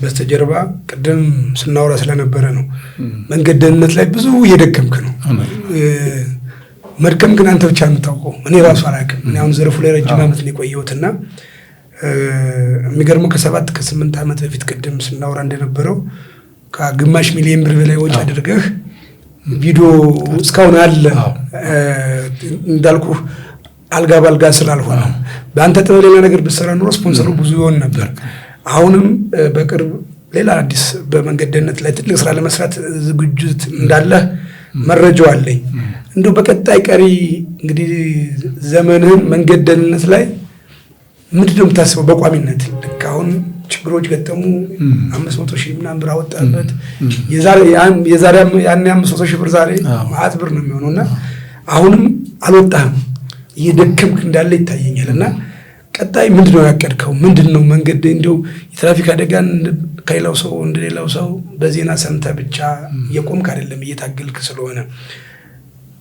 በስተጀርባ ቅድም ስናወራ ስለነበረ ነው። መንገድ ደህንነት ላይ ብዙ እየደከምክ ነው። መድከም ግን አንተ ብቻ የምታውቀው፣ እኔ ራሱ አላውቅም። እኔ አሁን ዘርፉ ላይ ረጅም ዓመት ነው የቆየሁትና የሚገርመው ከ7 ከ8 ዓመት በፊት ቅድም ስናወራ እንደነበረው ከግማሽ ሚሊዮን ብር በላይ ወጪ አድርገህ ቪዲዮ እስካሁን አለ እንዳልኩ አልጋ ባልጋ ስላልሆነ በአንተ ጥበብ ሌላ ነገር ብትሰራ ኖሮ ስፖንሰሩ ብዙ ይሆን ነበር። አሁንም በቅርብ ሌላ አዲስ በመንገድ ደህንነት ላይ ትልቅ ስራ ለመስራት ዝግጅት እንዳለ መረጃው አለኝ። እንደው በቀጣይ ቀሪ እንግዲህ ዘመንህን መንገድ ደህንነት ላይ ምንድነው የምታስበው በቋሚነት? ልክ አሁን ችግሮች ገጠሙ 500,000 ምናምን ብር አወጣበት የዛሬ 500,000 ብር ዛሬ ማአት ብር ነው የሚሆነውና አሁንም አልወጣህም እየደከምክ እንዳለ ይታየኛልና ቀጣይ ምንድነው ያቀድከው? ምንድነው መንገድ እንደው የትራፊክ አደጋን ከሌላው ሰው እንደሌላው ሰው በዜና ሰምተህ ብቻ የቆምክ አይደለም እየታገልክ ስለሆነ።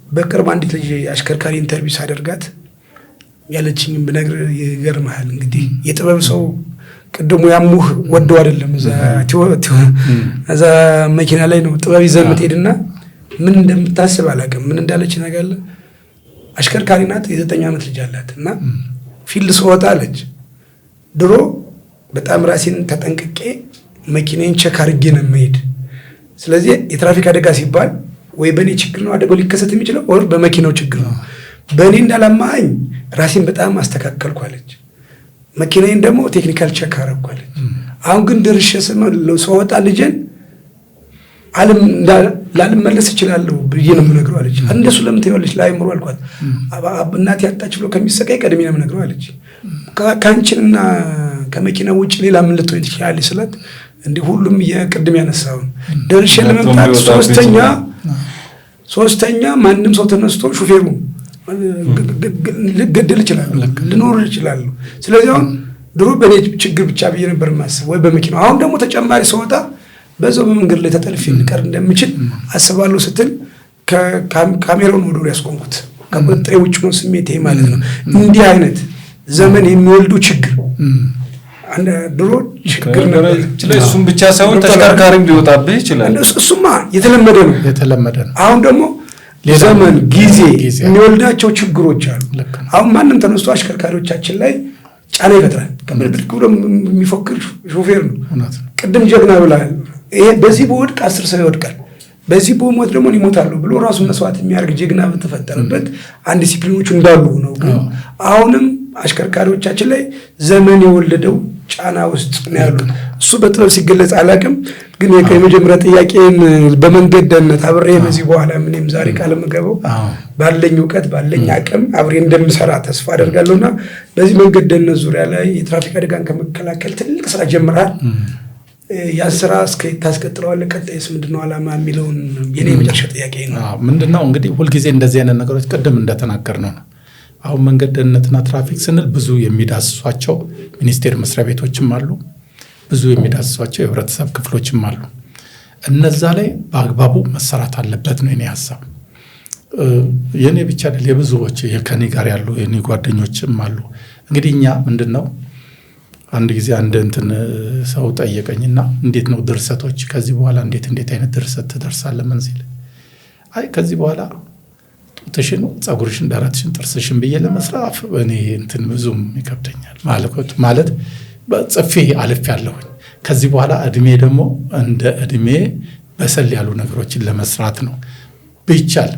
በቅርብ አንዲት ልጅ አሽከርካሪ ኢንተርቪው ሳደርጋት ያለችኝም ብነግር ይገርምሃል። እንግዲህ የጥበብ ሰው ቅድሙ ያሙህ ወደው አይደለም እዛ መኪና ላይ ነው ጥበብ ይዘህ የምትሄድና ምን እንደምታስብ አላውቅም። ምን እንዳለች ነገር አለ። አሽከርካሪ ናት፣ የ9 ዓመት ልጅ አላት እና ፊልድ ስወጣ አለች ድሮ በጣም ራሴን ተጠንቅቄ መኪናዬን ቼክ አድርጌ ነው የምሄድ። ስለዚህ የትራፊክ አደጋ ሲባል ወይ በእኔ ችግር ነው አደጋው ሊከሰት የሚችለው ወይ በመኪናው ችግር ነው። በእኔ እንዳላማኝ ራሴን በጣም አስተካከልኩ አለች። መኪናዬን ደግሞ ቴክኒካል ቼክ አደረኩ አለች። አሁን ግን ድርሽ ስወጣ ልጄን ላልመለስ እችላለሁ ብዬ ነው የምነግረው አለች። እንደሱ ለምን ትይዋለች ላይምሩ አልኳት። እናቴ ያጣች ብሎ ከሚሰቃይ ቀድሜ ነው የምነግረው አለች። ከአንቺና ከመኪና ውጭ ሌላ ምን ልትሆን ትችላለች ስላት እንዲህ ሁሉም የቅድም ያነሳውን ደርሼ ለመምጣት ሶስተኛ ማንም ሰው ተነስቶ ሹፌሩ ልገደል ይችላል፣ ልኖር ይችላል። ስለዚህ አሁን ድሮ በኔ ችግር ብቻ ብዬ ነበር ማስብ ወይ በመኪናው። አሁን ደግሞ ተጨማሪ ሰውታ በዛው በመንገድ ላይ ተጠልፌ ልቀር እንደምችል አስባለሁ ስትል ካሜራውን ወደ ያስቆምኩት ከቁጥጥሬ ውጭ ነው ስሜቴ ማለት ነው። እንዲህ አይነት ዘመን የሚወልዱ ችግር ድሮ ችግር ነበር። እሱም ብቻ ሳይሆን ተሽከርካሪም ሊወጣብህ ይችላል። እሱማ የተለመደ ነው። አሁን ደግሞ ዘመን ጊዜ የሚወልዳቸው ችግሮች አሉ። አሁን ማንም ተነስቶ አሽከርካሪዎቻችን ላይ ጫና ይፈጥራል። ከመድረክ ብሎ የሚፎክር ሾፌር ነው። ቅድም ጀግና ብለሃል። ይሄ በዚህ በወድቅ 10 ሰው ይወድቃል፣ በዚህ በሞት ደግሞ ይሞታሉ ብሎ ራሱን መስዋዕት የሚያደርግ ጀግና በተፈጠረበት አንድ ዲሲፕሊኖቹ እንዳሉ ነው። ግን አሁንም አሽከርካሪዎቻችን ላይ ዘመን የወለደው ጫና ውስጥ ነው ያሉ። እሱ በጥበብ ሲገለጽ አላውቅም። ግን የመጀመሪያ ጥያቄን በመንገድ ደህንነት አብሬ በዚህ በኋላ ምንም ዛሬ ቃል መገበው ባለኝ እውቀት ባለኝ አቅም አብሬ እንደምሰራ ተስፋ አደርጋለሁና በዚህ መንገድ ደህንነት ዙሪያ ላይ የትራፊክ አደጋን ከመከላከል ትልቅ ስራ ጀምረሃል። ያ ስራ እስከ ታስቀጥለዋለህ? ቀጣይስ ምንድነው ዓላማ የሚለውን የኔ የመጨረሻ ጥያቄ ነው። ምንድነው እንግዲህ ሁልጊዜ እንደዚህ አይነት ነገሮች ቅድም እንደተናገርነው ነው። አሁን መንገድ ደህንነትና ትራፊክ ስንል ብዙ የሚዳስሷቸው ሚኒስቴር መስሪያ ቤቶችም አሉ፣ ብዙ የሚዳስሷቸው የህብረተሰብ ክፍሎችም አሉ። እነዛ ላይ በአግባቡ መሰራት አለበት ነው የኔ ሀሳብ። የኔ ብቻ አይደል፣ የብዙዎች ከኔ ጋር ያሉ የኔ ጓደኞችም አሉ። እንግዲህ እኛ ምንድነው አንድ ጊዜ አንድ እንትን ሰው ጠየቀኝና እንዴት ነው ድርሰቶች ከዚህ በኋላ እንዴት አይነት ድርሰት ትደርሳለህ? ምን ሲል አይ ከዚህ በኋላ ጡትሽን፣ ጸጉርሽን፣ ደረትሽን፣ ጥርስሽን ብዬ ለመስራት እኔ እንትን ብዙም ይከብደኛል ማለት ጽፌ አልፍ ያለሁኝ። ከዚህ በኋላ እድሜ ደግሞ እንደ እድሜ በሰል ያሉ ነገሮችን ለመስራት ነው። ቢቻል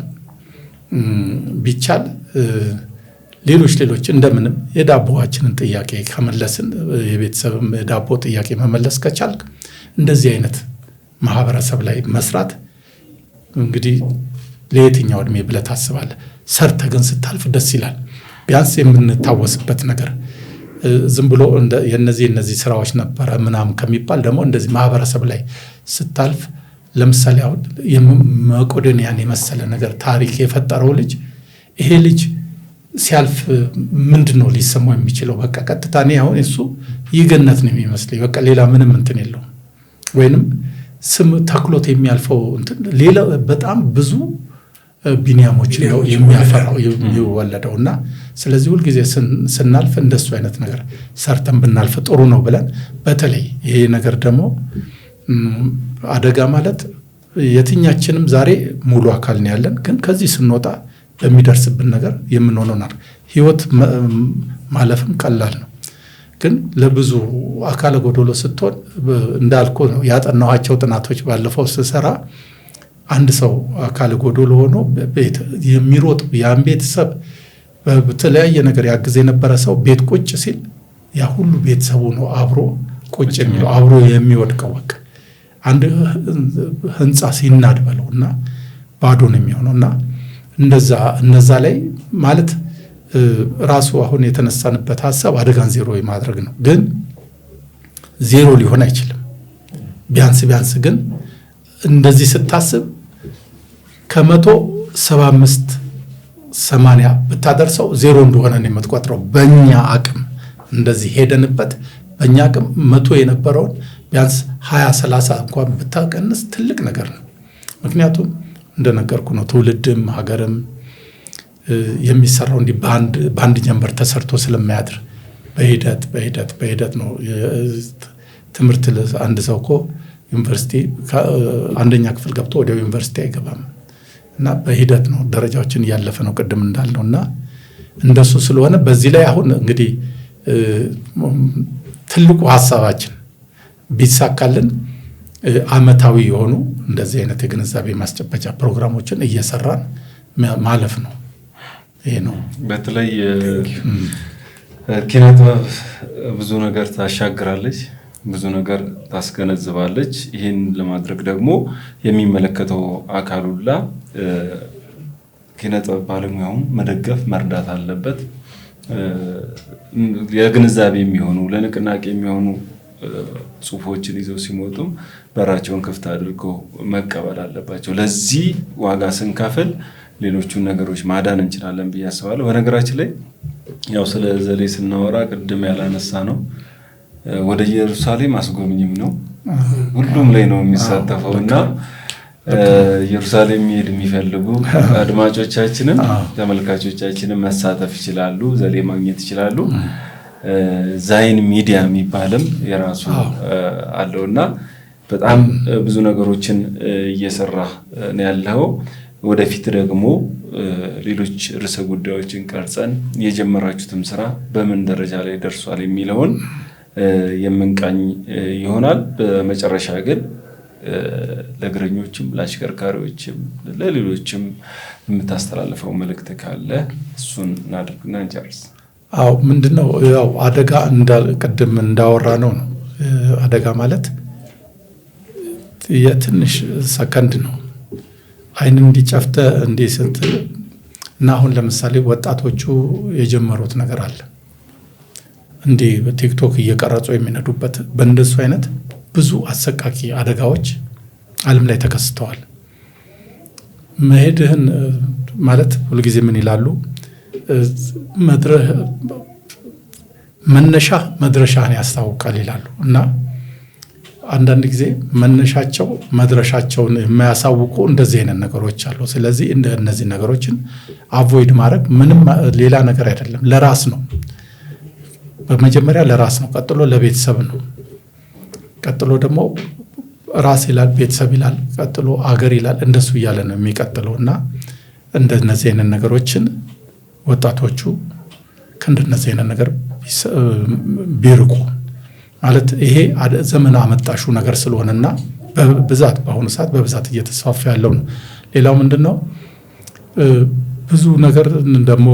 ሌሎች እንደምንም የዳቦዋችንን ጥያቄ ከመለስን የቤተሰብም የዳቦ ጥያቄ መመለስ ከቻልክ እንደዚህ አይነት ማህበረሰብ ላይ መስራት እንግዲህ ለየትኛው እድሜ ብለህ ታስባለህ? ሰርተህ ግን ስታልፍ ደስ ይላል። ቢያንስ የምንታወስበት ነገር ዝም ብሎ የነዚህ ስራዎች ነበረ ምናምን ከሚባል ደግሞ እንደዚህ ማህበረሰብ ላይ ስታልፍ ለምሳሌ አሁን መቄዶንያን የመሰለ ነገር ታሪክ የፈጠረው ልጅ ይሄ ልጅ ሲያልፍ ምንድነው ሊሰማው የሚችለው? በቃ ቀጥታ እኔ አሁን እሱ ይገነት ነው የሚመስለኝ። በቃ ሌላ ምንም እንትን የለውም። ወይንም ስም ተክሎት የሚያልፈው እንትን ሌላ በጣም ብዙ ቢኒያሞች ነው የሚያፈራው ይወለደውና ስለዚህ ሁሉ ጊዜ ስናልፍ እንደሱ አይነት ነገር ሰርተን ብናልፍ ጥሩ ነው ብለን በተለይ ይሄ ነገር ደግሞ አደጋ ማለት የትኛችንም ዛሬ ሙሉ አካል ነው ያለን፣ ግን ከዚህ ስንወጣ በሚደርስብን ነገር የምንሆነው ነው። ህይወት ማለፍም ቀላል ነው፣ ግን ለብዙ አካለ ጎዶሎ ስትሆን እንዳልኩ ነው ያጠናኋቸው ጥናቶች ባለፈው ስሰራ አንድ ሰው አካለ ጎዶሎ ሆኖ የሚሮጥ ያን ቤተሰብ በተለያየ ነገር ያግዝ የነበረ ሰው ቤት ቁጭ ሲል ያ ሁሉ ቤተሰቡ ነው አብሮ ቁጭ የሚለው አብሮ የሚወድቀው። በቃ አንድ ህንፃ ሲናድ በለውና ባዶ ነው የሚሆነውና እነዛ ላይ ማለት ራሱ አሁን የተነሳንበት ሀሳብ አደጋን ዜሮ የማድረግ ነው። ግን ዜሮ ሊሆን አይችልም። ቢያንስ ግን እንደዚህ ስታስብ ከ175-80 ብታደርሰው ዜሮ እንደሆነ ነው የምትቆጥረው። በእኛ አቅም እንደዚህ ሄደንበት በእኛ አቅም 100 የነበረውን ቢያንስ 20-30 እንኳን ብታቀንስ ትልቅ ነገር ነው። ምክንያቱም እንደነገርኩ ነው ትውልድም ሀገርም የሚሰራው እንዲህ በአንድ ጀንበር ተሰርቶ ስለማያድር በሂደት ነው። ትምህርት አንድ ሰው እኮ ዩኒቨርሲቲ አንደኛ ክፍል ገብቶ ወዲያው ዩኒቨርሲቲ አይገባም እና በሂደት ነው ደረጃዎችን እያለፈ ነው ቅድም እንዳልነውና እንደሱ ስለሆነ በዚህ ላይ አሁን እንግዲህ ትልቁ ሀሳባችን ቢሳካልን አመታዊ የሆኑ እንደዚህ አይነት የግንዛቤ ማስጨበጫ ፕሮግራሞችን እየሰራን ማለፍ ነው። ይሄ ነው። በተለይ ኪነ ጥበብ ብዙ ነገር ታሻግራለች፣ ብዙ ነገር ታስገነዝባለች። ይህን ለማድረግ ደግሞ የሚመለከተው አካል ሁላ ኪነ ጥበብ ባለሙያውን መደገፍ መርዳት አለበት። የግንዛቤ የሚሆኑ ለንቅናቄ የሚሆኑ ጽሁፎችን ይዘው ሲሞጡም በራቸውን ክፍት አድርገው መቀበል አለባቸው። ለዚህ ዋጋ ስንከፍል ሌሎቹን ነገሮች ማዳን እንችላለን ብዬ አስባለሁ። በነገራችን ላይ ያው ስለ ዘሌ ስናወራ ቅድም ያላነሳ ነው ወደ ኢየሩሳሌም አስጎብኝም ነው፣ ሁሉም ላይ ነው የሚሳተፈውና ኢየሩሳሌም መሄድ የሚፈልጉ አድማጮቻችንም ተመልካቾቻችንም መሳተፍ ይችላሉ፣ ዘሌ ማግኘት ይችላሉ። ዛይን ሚዲያ የሚባልም የራሱ አለውና በጣም ብዙ ነገሮችን እየሰራ ነው ያለው። ወደፊት ደግሞ ሌሎች ርዕሰ ጉዳዮችን ቀርጸን የጀመራችሁትም ስራ በምን ደረጃ ላይ ደርሷል የሚለውን የምንቃኝ ይሆናል። በመጨረሻ ግን ለእግረኞችም ለአሽከርካሪዎችም ለሌሎችም የምታስተላልፈው መልእክት ካለ እሱን እናድርግና እንጨርስ። አዎ ምንድነው ያው አደጋ ቅድም እንዳወራ ነው። አደጋ ማለት የትንሽ ሰከንድ ነው። አይን እንዲጨፍተ እንዲስት እና አሁን ለምሳሌ ወጣቶቹ የጀመሩት ነገር አለ እንዲህ በቲክቶክ እየቀረጹ የሚነዱበት በእንደሱ አይነት ብዙ አሰቃቂ አደጋዎች ዓለም ላይ ተከስተዋል። መሄድህን ማለት ሁልጊዜ ምን ይላሉ መነሻ መድረሻህን ያስታውቃል ይላሉ። እና አንዳንድ ጊዜ መነሻቸው መድረሻቸውን የማያሳውቁ እንደዚህ አይነት ነገሮች አሉ። ስለዚህ እነዚህ ነገሮችን አቮይድ ማድረግ ምንም ሌላ ነገር አይደለም፣ ለራስ ነው። በመጀመሪያ ለራስ ነው፣ ቀጥሎ ለቤተሰብ ነው፣ ቀጥሎ ደግሞ ራስ ይላል፣ ቤተሰብ ይላል፣ ቀጥሎ አገር ይላል። እንደሱ እያለ ነው የሚቀጥለው። እና እንደነዚህ አይነት ነገሮችን ወጣቶቹ ከእንደነዚህ አይነት ነገር ቢርቁ ማለት ይሄ ዘመን አመጣሹ ነገር ስለሆነና በብዛት በአሁኑ ሰዓት በብዛት እየተስፋፋ ያለው ነው። ሌላው ምንድነው ብዙ ነገር ደግሞ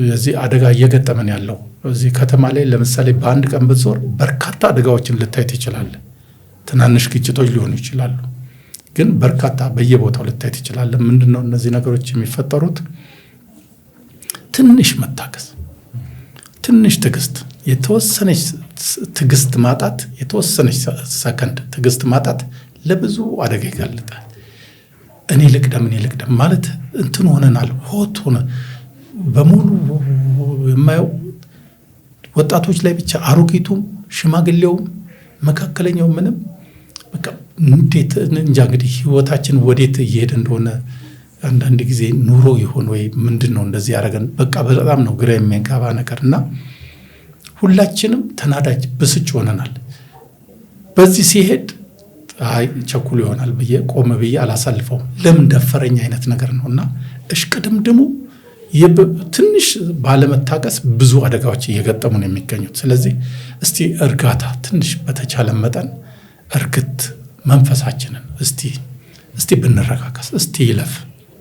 የዚህ አደጋ እየገጠመን ያለው እዚህ ከተማ ላይ ለምሳሌ በአንድ ቀን ብትዞር በርካታ አደጋዎችን ልታይ ትችላለህ። ትናንሽ ግጭቶች ሊሆኑ ይችላሉ፣ ግን በርካታ በየቦታው ልታይ ትችላለህ። ምንድነው እነዚህ ነገሮች የሚፈጠሩት? ትንሽ መታገስ፣ ትንሽ ትዕግስት፣ የተወሰነች ትዕግስት ማጣት፣ የተወሰነች ሰከንድ ትዕግስት ማጣት ለብዙ አደጋ ይጋልጣል። እኔ ልቅደም ማለት እንትን ሆነናል። ሆት ሆነ በሙሉ የማየው ወጣቶች ላይ ብቻ፣ አሮጊቱም ሽማግሌውም መካከለኛው ምንም በቃ እንዴት እንጃ። እንግዲህ ህይወታችን ወዴት እየሄደ እንደሆነ አንዳንድ ጊዜ ኑሮ ይሆን ወይ ምንድነው እንደዚህ ያደረገን? በቃ በጣም ነው ግራ የሚያጋባ ነገርና ሁላችንም ተናዳጅ ብስጭ ሆነናል። በዚህ ሲሄድ አይ ቸኩል ይሆናል ብዬ ቆም ብዬ አላሳልፈውም። ለምን ደፈረኝ አይነት ነገር ነውና እሽቅድምድሙ ትንሽ ባለመታቀስ ብዙ አደጋዎች እየገጠሙ ነው የሚገኙት። ስለዚህ እስቲ እርጋታ ትንሽ በተቻለ መጠን እርግት መንፈሳችንን እስቲ ብንረጋጋስ፣ እስቲ ይለፍ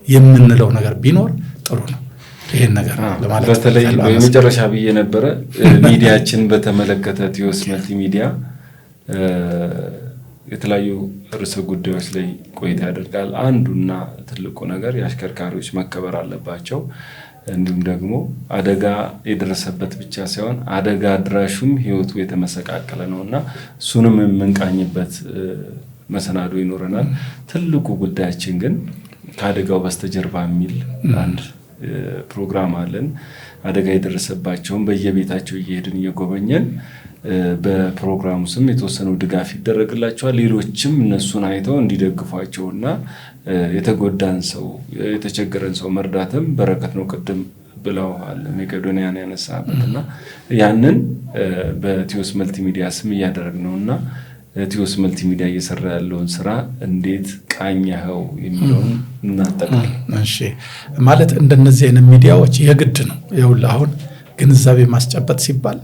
የምንለው ነገር ቢኖር ጥሩ ነው። ይሄን ነገር ለማለት በተለይ በመጨረሻ ብዬ ነበረ ሚዲያችን በተመለከተ ቲዮስ መልቲ ሚዲያ የተለያዩ ርዕሰ ጉዳዮች ላይ ቆይታ ያደርጋል። አንዱና ትልቁ ነገር የአሽከርካሪዎች መከበር አለባቸው። እንዲሁም ደግሞ አደጋ የደረሰበት ብቻ ሳይሆን አደጋ አድራሹም ህይወቱ የተመሰቃቀለ ነውና እሱንም የምንቃኝበት መሰናዶ ይኖረናል። ትልቁ ጉዳያችን ግን ከአደጋው በስተጀርባ የሚል አንድ ፕሮግራም አለን። አደጋ የደረሰባቸውን በየቤታቸው እየሄድን እየጎበኘን በፕሮግራሙ ስም የተወሰነው ድጋፍ ይደረግላቸዋል። ሌሎችም እነሱን አይተው እንዲደግፏቸውና የተጎዳን ሰው የተቸገረን ሰው መርዳትም በረከት ነው ቅድም ብለዋል መቄዶንያን ያነሳበትና ያንን በቲዮስ መልቲ ሚዲያ ስም እያደረግነውና ቲዮስ መልቲ ሚዲያ እየሰራ ያለውን ስራ እንዴት ቃኘኸው የሚለውን እናጠቃል። እሺ ማለት እንደነዚህ አይነት ሚዲያዎች የግድ ነው። ይኸውልህ አሁን ግንዛቤ ማስጨበጥ ሲባል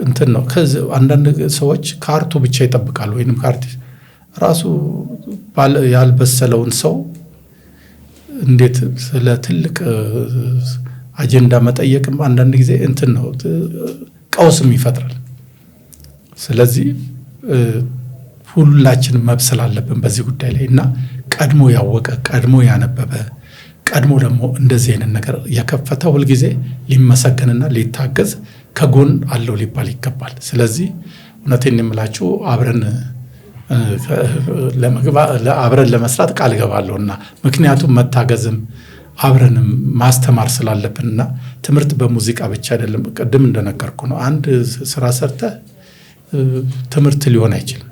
እንትን ነው። ከዚህ አንዳንድ ሰዎች ካርቱ ብቻ ይጠብቃሉ። ወይንም ካርት ራሱ ያልበሰለውን ሰው እንዴት ስለ ትልቅ አጀንዳ መጠየቅም አንዳንድ ጊዜ እንትን ነው ቀውስም ይፈጥራል። ስለዚህ ሁላችንም መብሰል አለብን በዚህ ጉዳይ ላይ እና ቀድሞ ያወቀ ቀድሞ ያነበበ ቀድሞ ደግሞ እንደዚህ አይነት ነገር የከፈተ ሁልጊዜ ሊመሰገንና ሊታገዝ ከጎን አለው ሊባል ይገባል። ስለዚህ እውነቴን የምላችሁ አብረን ለመስራት ቃል ገባለሁና ምክንያቱም መታገዝም አብረንም ማስተማር ስላለብንና ትምህርት በሙዚቃ ብቻ አይደለም። ቅድም እንደነገርኩ ነው። አንድ ስራ ሰርተህ ትምህርት ሊሆን አይችልም።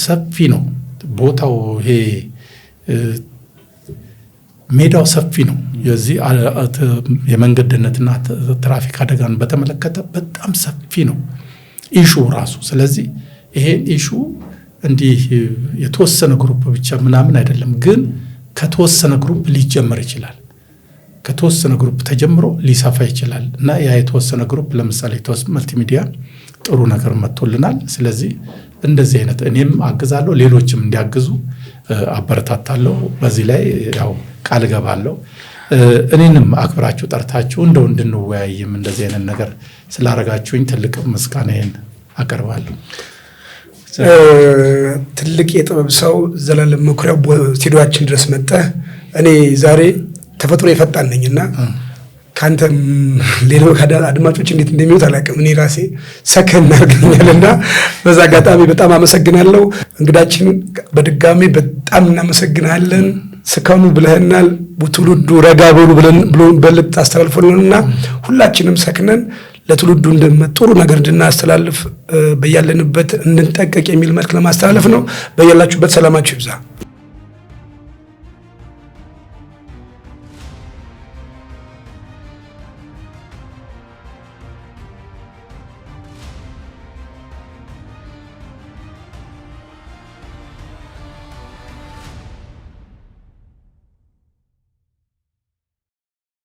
ሰፊ ነው ቦታው፣ ይሄ ሜዳው ሰፊ ነው። የዚህ የመንገድ ደህንነትና ትራፊክ አደጋን በተመለከተ በጣም ሰፊ ነው ኢሹ ራሱ። ስለዚህ ይሄን ኢሹ እንዲህ የተወሰነ ግሩፕ ብቻ ምናምን አይደለም፣ ግን ከተወሰነ ግሩፕ ሊጀመር ይችላል። ከተወሰነ ግሩፕ ተጀምሮ ሊሰፋ ይችላል እና ያ የተወሰነ ግሩፕ ለምሳሌ መልቲሚዲያ ጥሩ ነገር መጥቶልናል። ስለዚህ እንደዚህ አይነት እኔም አግዛለሁ፣ ሌሎችም እንዲያግዙ አበረታታለሁ። በዚህ ላይ ያው ቃል ገባለሁ። እኔንም አክብራችሁ ጠርታችሁ እንደው እንድንወያይም እንደዚህ አይነት ነገር ስላረጋችሁኝ ትልቅ ምስጋናዬን አቀርባለሁ። ትልቅ የጥበብ ሰው ዘላለም መኩሪያው ስቱዲዮአችን ድረስ መጣህ። እኔ ዛሬ ተፈጥሮ የፈጣን ነኝና ካንተም ሌሎች አድማጮች እንዴት እንደሚሉት አላውቅም። እኔ ራሴ ሰከን አድርገኛልና በዛ አጋጣሚ በጣም አመሰግናለሁ። እንግዳችን በድጋሚ በጣም እናመሰግናለን። ስከኑ ብለህናል። ትውልዱ ረጋ በሉ ብሎ በልጥ አስተላልፎልንና ሁላችንም ሰክነን ለትውልዱ ጥሩ ነገር እንድናስተላልፍ በያለንበት እንጠቀቅ የሚል መልክ ለማስተላለፍ ነው። በያላችሁበት ሰላማችሁ ይብዛ።